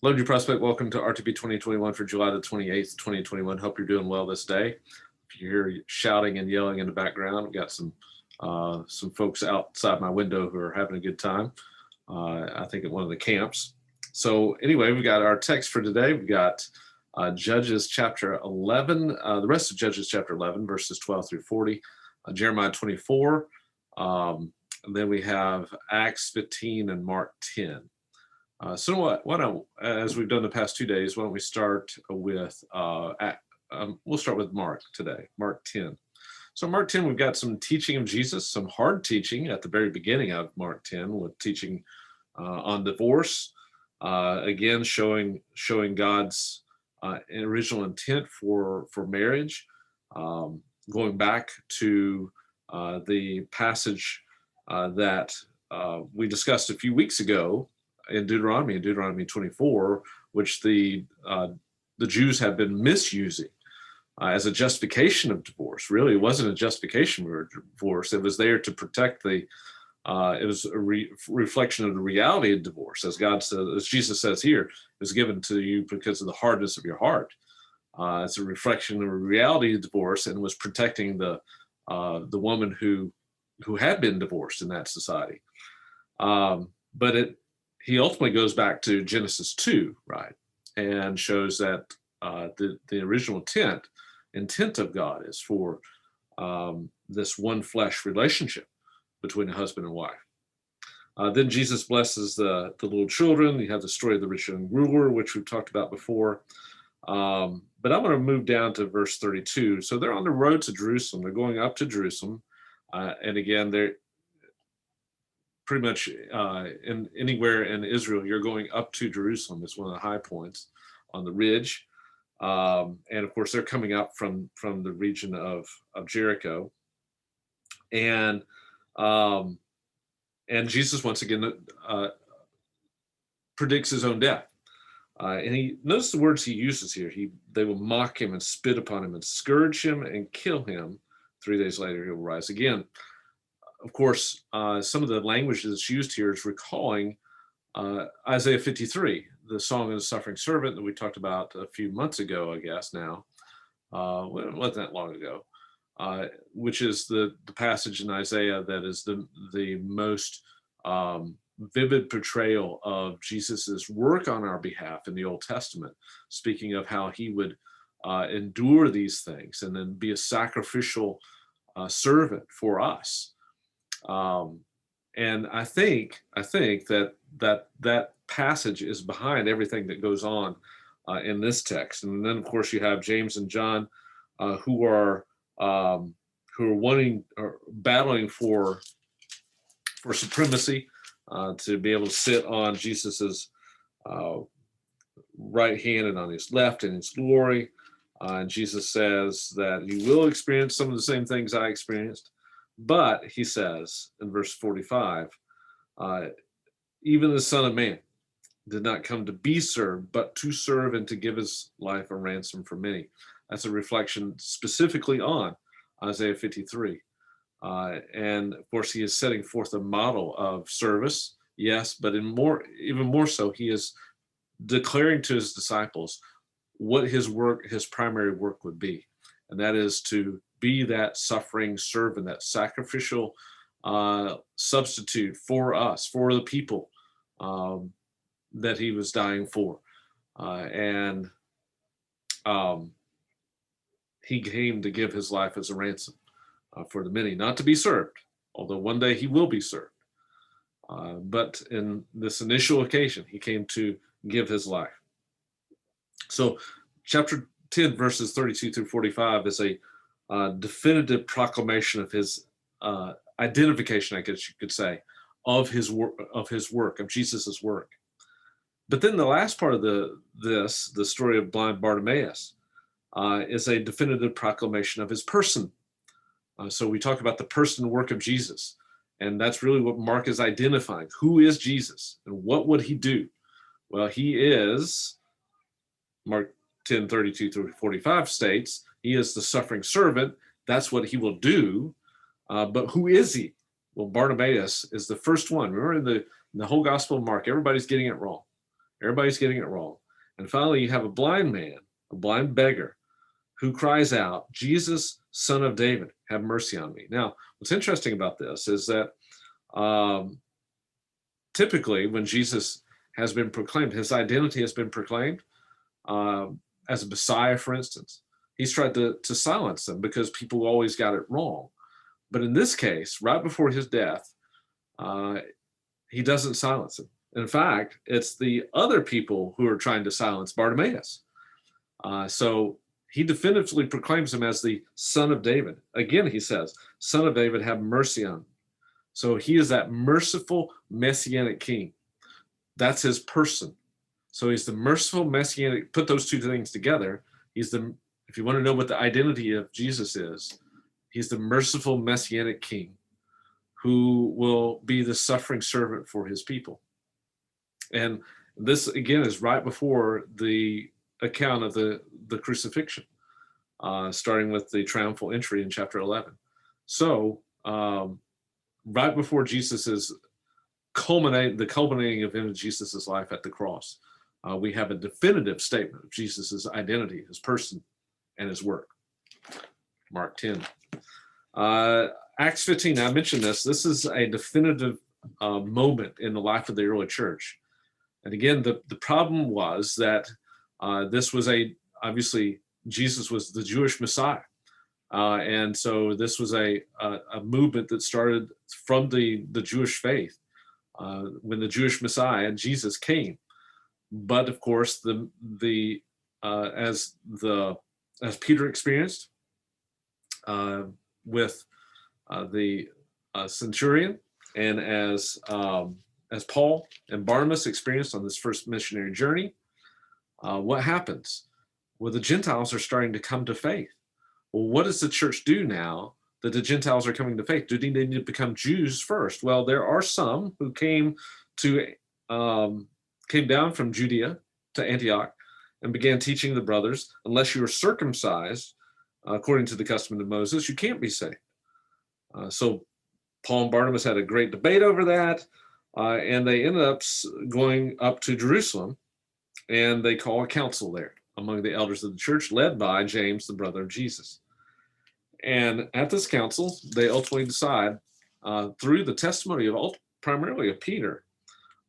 Hello, New Prospect. Welcome to RTB 2021 for July the 28th, 2021. Hope you're doing well this day. If you hear shouting and yelling in the background, we've got some folks outside my window who are having a good time. I think at one of the camps. So anyway, we've got our text for today. We've got Judges chapter 11, the rest of Judges chapter 11, verses 12 through 40, Jeremiah 24, and then we have Acts 15 and Mark 10. So why don't, as we've done the past 2 days, why don't we start with, we'll start with Mark today, Mark 10. So Mark 10, we've got some teaching of Jesus, some hard teaching at the very beginning of Mark 10 with teaching on divorce, again, showing God's original intent for marriage, going back to the passage that we discussed a few weeks ago in Deuteronomy 24, which the Jews have been misusing as a justification of divorce. Really, it wasn't a justification for divorce. It was there to protect it was a reflection of the reality of divorce. As God says, as Jesus says here, is given to you because of the hardness of your heart. It's a reflection of the reality of divorce and was protecting the woman who had been divorced in that society. But he ultimately goes back to Genesis 2, right, and shows that the original intent of God is for this one flesh relationship between a husband and wife. Then Jesus blesses the little children. You have the story of the rich young ruler, which we've talked about before. But I'm going to move down to verse 32. So they're on the road to Jerusalem. They're going up to Jerusalem. And again, they're pretty much anywhere in Israel, you're going up to Jerusalem. It's one of the high points on the ridge. And of course, they're coming up from the region of Jericho. And Jesus, once again, predicts his own death. And he notice the words he uses here. They will mock him and spit upon him and scourge him and kill him. 3 days later, he will rise again. Of course, some of the language that's used here is recalling Isaiah 53, the song of the suffering servant that we talked about a few months ago, I guess now. It wasn't that long ago, which is the passage in Isaiah that is the most vivid portrayal of Jesus's work on our behalf in the Old Testament, speaking of how he would endure these things and then be a sacrificial servant for us. And I think that passage is behind everything that goes on in this text. And then, of course, you have James and John who are wanting or battling for supremacy, to be able to sit on Jesus's right hand and on his left in his glory. And Jesus says that he will experience some of the same things I experienced. But he says in verse 45, even the Son of Man did not come to be served, but to serve and to give his life a ransom for many. That's a reflection specifically on Isaiah 53. And of course, he is setting forth a model of service, yes, but even more so, he is declaring to his disciples what his primary work would be. And that is to be that suffering servant, that sacrificial substitute for us, for the people that he was dying for. And he came to give his life as a ransom for the many, not to be served, although one day he will be served. But in this initial occasion, he came to give his life. So chapter 10, verses 32 through 45 is a definitive proclamation of his identification, I guess you could say, of his work, of Jesus's work. But then the last part of the story of blind Bartimaeus, is a definitive proclamation of his person. So we talk about the person and work of Jesus, and that's really what Mark is identifying. Who is Jesus, and what would he do? Well, he is, Mark 10:32 through 45 states, he is the suffering servant. That's what he will do. But who is he? Well, Bartimaeus is the first one. Remember in the whole Gospel of Mark, everybody's getting it wrong. Everybody's getting it wrong. And finally, you have a blind man, a blind beggar, who cries out, "Jesus, Son of David, have mercy on me." Now, what's interesting about this is that typically when Jesus has been proclaimed, his identity has been proclaimed as a Messiah, for instance. He's tried to silence them because people always got it wrong. But in this case, right before his death, he doesn't silence him. In fact, it's the other people who are trying to silence Bartimaeus. So he definitively proclaims him as the Son of David. Again, he says, "Son of David, have mercy on me." So he is that merciful Messianic king. That's his person. So he's the merciful Messianic. Put those two things together. If you want to know what the identity of Jesus is, he's the merciful Messianic king who will be the suffering servant for his people. And this, again, is right before the account of the crucifixion, starting with the triumphal entry in chapter 11. So right before the culminating event of Jesus's life at the cross, we have a definitive statement of Jesus's identity, his person, and his work. Mark 10. Acts 15, I mentioned this. This is a definitive moment in the life of the early church. And again, the problem was that this was obviously, Jesus was the Jewish Messiah. And so this was a movement that started from the Jewish faith when the Jewish Messiah, Jesus, came. But of course, as Peter experienced with the centurion, and as Paul and Barnabas experienced on this first missionary journey, what happens? Well, the Gentiles are starting to come to faith. Well, what does the church do now that the Gentiles are coming to faith? Do they need to become Jews first? Well, there are some who came down from Judea to Antioch and began teaching the brothers, unless you are circumcised according to the custom of Moses, you can't be saved. So Paul and Barnabas had a great debate over that, and they ended up going up to Jerusalem, and they call a council there among the elders of the church, led by James, the brother of Jesus. And at this council, they ultimately decide, through the testimony primarily of Peter,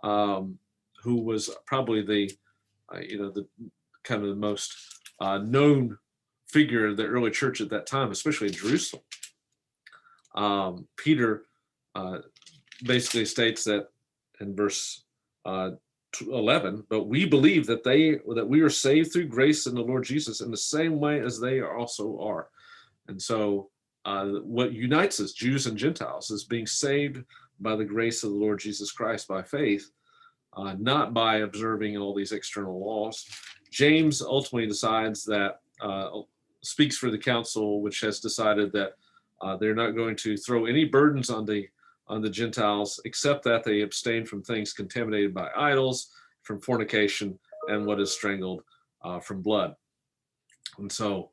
who was probably the kind of the most known figure of the early church at that time, especially in Jerusalem. Peter basically states that in verse 11, "But we believe that we are saved through grace in the Lord Jesus in the same way as they also are." And so what unites us, Jews and Gentiles, is being saved by the grace of the Lord Jesus Christ by faith, not by observing all these external laws. James ultimately decides that, speaks for the council, which has decided that they're not going to throw any burdens on the Gentiles, except that they abstain from things contaminated by idols, from fornication, and what is strangled from blood. And so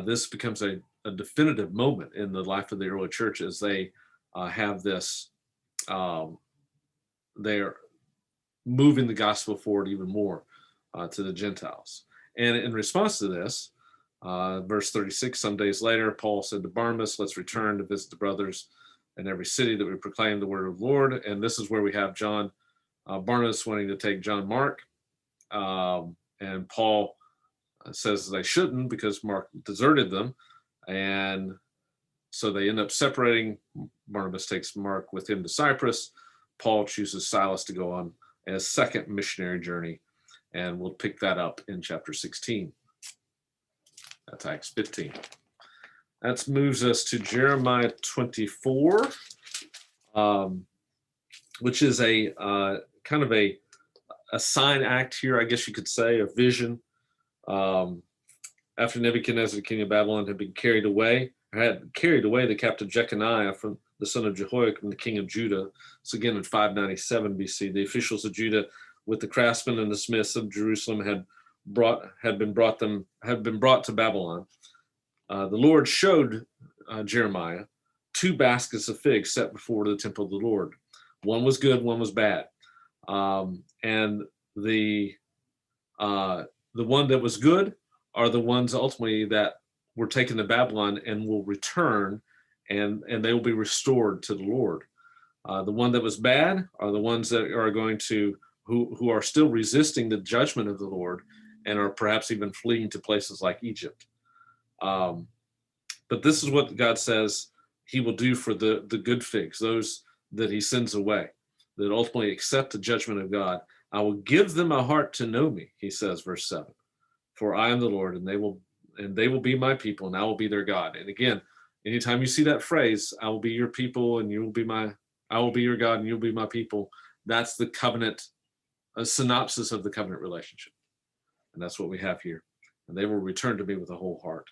this becomes a definitive moment in the life of the early church as they have this, they're moving the gospel forward even more to the Gentiles. And in response to this, verse 36, some days later, Paul said to Barnabas, "Let's return to visit the brothers in every city that we proclaim the word of the Lord." And this is where we have Barnabas wanting to take John Mark. And Paul says they shouldn't because Mark deserted them. And so they end up separating. Barnabas takes Mark with him to Cyprus. Paul chooses Silas to go on a second missionary journey. And we'll pick that up in chapter 16. That's Acts 15. That moves us to Jeremiah 24, which is a kind of a sign act here, I guess you could say, a vision. After Nebuchadnezzar, the king of Babylon, had carried away the captive Jeconiah from the son of Jehoiakim, the king of Judah. So again, in 597 BC, the officials of Judah, with the craftsmen and the smiths of Jerusalem, had been brought to Babylon. The Lord showed Jeremiah 2 baskets of figs set before the temple of the Lord. One was good, one was bad. And the The one that was good are the ones ultimately that were taken to Babylon and will return, and they will be restored to the Lord. The one that was bad are the ones that are going to who are still resisting the judgment of the Lord and are perhaps even fleeing to places like Egypt. Um, but this is what God says he will do for the good figs, those that he sends away, that ultimately accept the judgment of God. I will give them a heart to know me, he says, verse 7. For I am the Lord, and they will be my people, and I will be their God. And again, anytime you see that phrase, I will be your people, and I will be your God, and you'll be my people, that's the covenant, a synopsis of the covenant relationship. And that's what we have here. And they will return to me with a whole heart.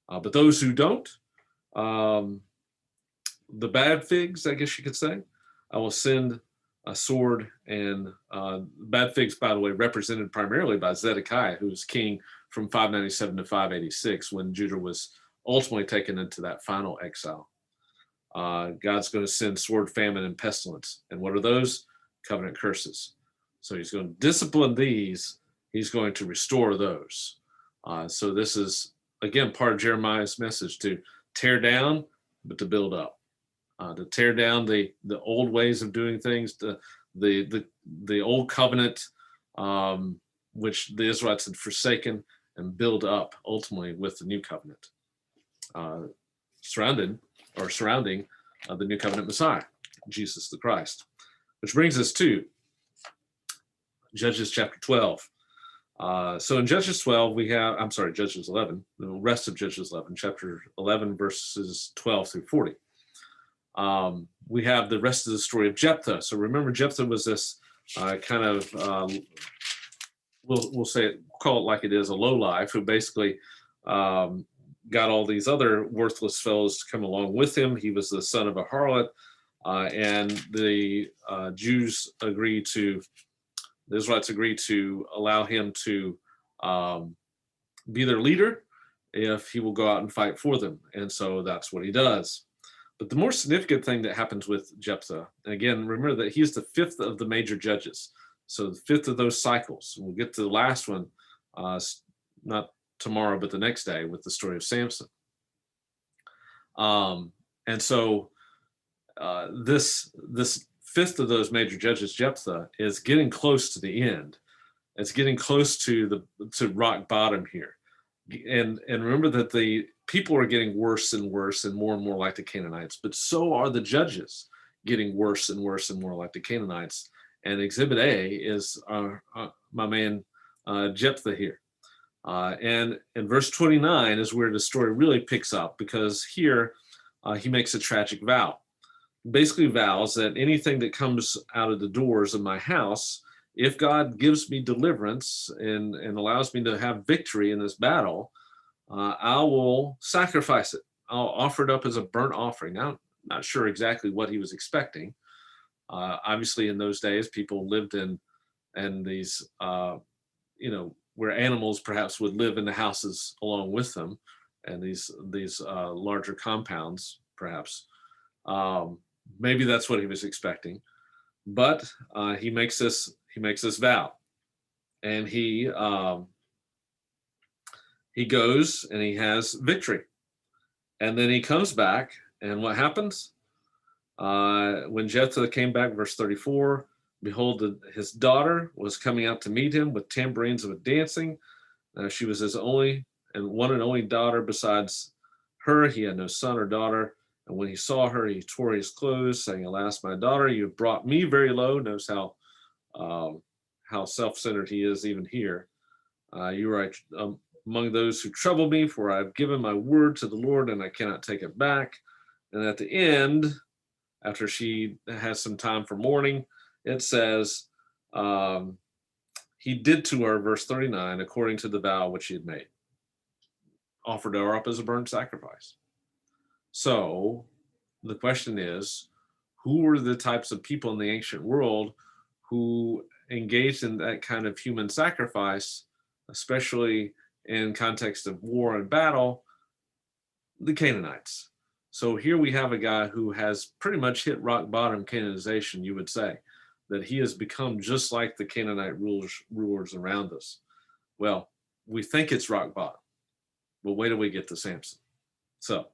But those who don't, the bad figs, I guess you could say, I will send a sword. And bad figs, by the way, represented primarily by Zedekiah, who was king from 597 to 586 when Judah was ultimately taken into that final exile. God's going to send sword, famine, and pestilence. And what are those? Covenant curses. So he's going to discipline these. He's going to restore those. So this is, again, part of Jeremiah's message, to tear down, but to build up. To tear down the old ways of doing things, the old covenant, which the Israelites had forsaken, and build up ultimately with the new covenant, surrounding the new covenant Messiah, Jesus the Christ. Which brings us to Judges chapter 12. So in Judges 12, Judges 11, the rest of Judges 11, chapter 11, verses 12 through 40. We have the rest of the story of Jephthah. So remember, Jephthah was this kind of, we'll call it like it is, a lowlife who basically got all these other worthless fellows to come along with him. He was the son of a harlot, and the Israelites agreed to allow him to be their leader if he will go out and fight for them. And so that's what he does. But the more significant thing that happens with Jephthah, and again, remember that he's the fifth of the major judges. So the fifth of those cycles. We'll get to the last one, not tomorrow, but the next day, with the story of Samson. And so this fifth of those major judges, Jephthah, is getting close to the end. It's getting close to rock bottom here. And remember that the people are getting worse and worse and more like the Canaanites, but so are the judges getting worse and worse and more like the Canaanites. And Exhibit A is my man Jephthah here. And in verse 29 is where the story really picks up, because here he makes a tragic vow. Basically vows that anything that comes out of the doors of my house, if God gives me deliverance and allows me to have victory in this battle, I will sacrifice it. I'll offer it up as a burnt offering. Now, I'm not sure exactly what he was expecting. Obviously, in those days, people lived in these, where animals perhaps would live in the houses along with them, and these larger compounds, perhaps. Maybe that's what he was expecting, but he makes this vow, and he goes and he has victory, and then he comes back, and what happens? When Jephthah came back, verse 34, behold, his daughter was coming out to meet him with tambourines of dancing. She was his only and only daughter. Besides her, he had no son or daughter. And when he saw her, he tore his clothes, saying, alas, my daughter, you have brought me very low. Notice how self-centered he is even here. You are among those who trouble me, for I have given my word to the Lord, and I cannot take it back. And at the end, after she has some time for mourning, it says, he did to her, verse 39, according to the vow which he had made, offered her up as a burnt sacrifice. So the question is, who were the types of people in the ancient world who engaged in that kind of human sacrifice, especially in context of war and battle? The Canaanites. So here we have a guy who has pretty much hit rock bottom Canaanization, you would say, that he has become just like the Canaanite rulers around us. Well, we think it's rock bottom, but wait till we get to Samson. So,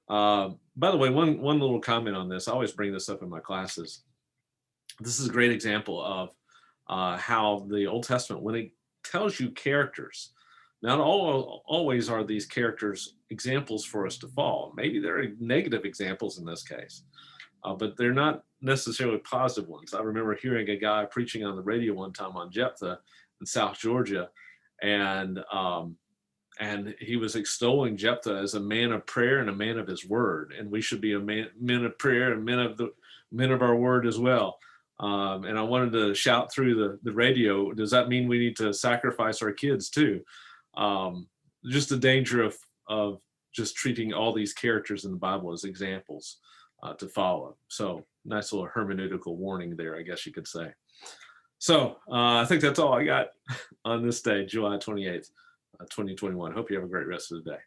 by the way, one little comment on this. I always bring this up in my classes. This is a great example of how the Old Testament, when it tells you characters, not always are these characters examples for us to follow. Maybe they're negative examples in this case, but they're not necessarily positive ones. I remember hearing a guy preaching on the radio one time on Jephthah in South Georgia, and he was extolling Jephthah as a man of prayer and a man of his word, and we should be men of prayer and men of our word as well. And I wanted to shout through the radio, does that mean we need to sacrifice our kids too? Just the danger of just treating all these characters in the Bible as examples to follow. So nice little hermeneutical warning there, I guess you could say. So I think that's all I got on this day, July 28th, 2021. Hope you have a great rest of the day.